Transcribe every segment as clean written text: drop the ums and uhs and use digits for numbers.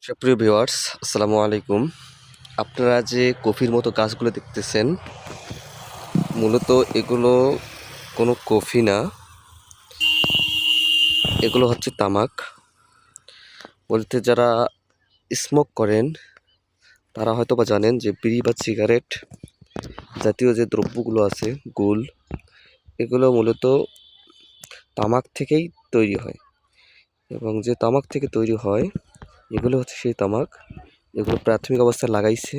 সুপ্রিয় ভিউয়ার্স, আসসালামু আলাইকুম। আপনারা যে কফির মতো গাছগুলো দেখতেছেন, মূলত এগুলো কোনো কফি না, এগুলো হচ্ছে তামাক। বলতে যারা স্মোক করেন তারা হয়তো বা জানেন যে বিড়ি বা সিগারেট জাতীয় যে দ্রব্যগুলো আছে, গুল, এগুলো মূলত তামাক থেকেই তৈরি হয়। এবং যে তামাক থেকে তৈরি হয় এগুলো হচ্ছে সেই তামাক। এগুলো প্রাথমিক অবস্থায় লাগাইছে,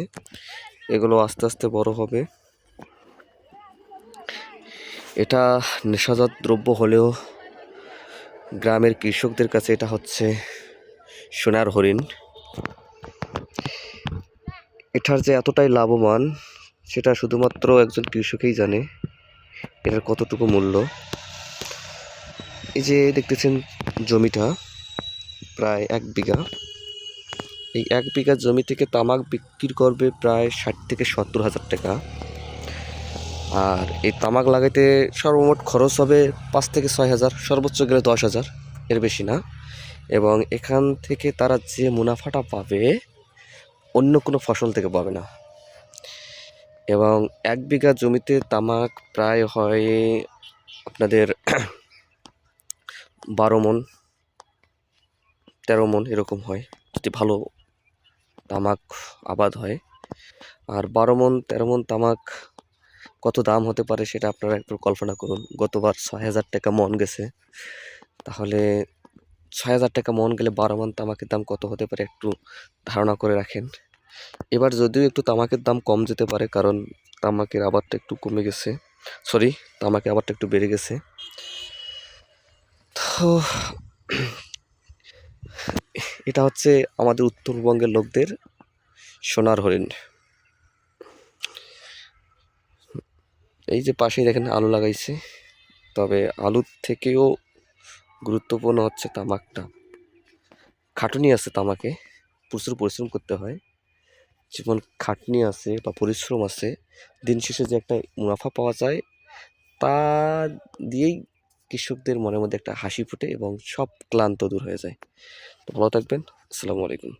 এগুলো আস্তে আস্তে বড় হবে। এটা নেশাজাত দ্রব্য হলেও গ্রামের কৃষকদের কাছে এটা হচ্ছে সোনার হরিণ। এটার যে এতটাই লাভবান সেটা শুধুমাত্র একজন কৃষকই জানে এটার কতটুকু মূল্য। এই যে দেখতেছেন জমিটা প্রায় 1 বিঘা। এই 1 বিঘা জমি থেকে তামাক বিক্রি করবে প্রায় 60 থেকে 70 হাজার টাকা। আর এই তামাক লাগাইতে সর্বমোট খরচ হবে 5 থেকে 6 হাজার, সর্বোচ্চ গেলে 10 হাজার, এর বেশি না। এবং এখান থেকে তারা যে মুনাফাটা পাবে অন্য কোনো ফসল থেকে পাবে না। এবং 1 বিঘা জমিতে তামাক প্রায় হয় আপনাদের 12 মণ 13 মণ এরকম হয় যদি ভালো তামাক আবাদ হয়। আর 12 মণ 13 মণ তামাক কত দাম হতে পারে সেটা আপনারা একটু কল্পনা করুন। গতবার 6,000 টাকা মণ গেছে, তাহলে 6,000 টাকা মণ গেলে 12 মণ তামাকের দাম কত হতে পারে একটু ধারণা করে রাখেন। এবার যদিও একটু তামাকের দাম কম যেতে পারে, কারণ তামাকের আবাদটা একটু কমে গেছে, তামাকের আবাদটা একটু বেড়ে গেছে। তো এটা হচ্ছে আমাদের উত্তরবঙ্গের লোকদের সোনার হরিণ। এই যে পাশেই দেখেন আলু লাগাইছে, তবে আলুর থেকেও গুরুত্বপূর্ণ হচ্ছে তামাকটা। খাটুনি আছে তামাকে, প্রচুর পরিশ্রম করতে হয়। যেমন খাটনি আছে বা পরিশ্রম আছে, দিন শেষে যে একটা মুনাফা পাওয়া যায় তা দিয়েই কৃষকদের মনের মধ্যে একটা হাসি ফোটে এবং সব ক্লান্ত দূর হয়ে যায়। তো ভালো থাকবেন। আসসালামু আলাইকুম।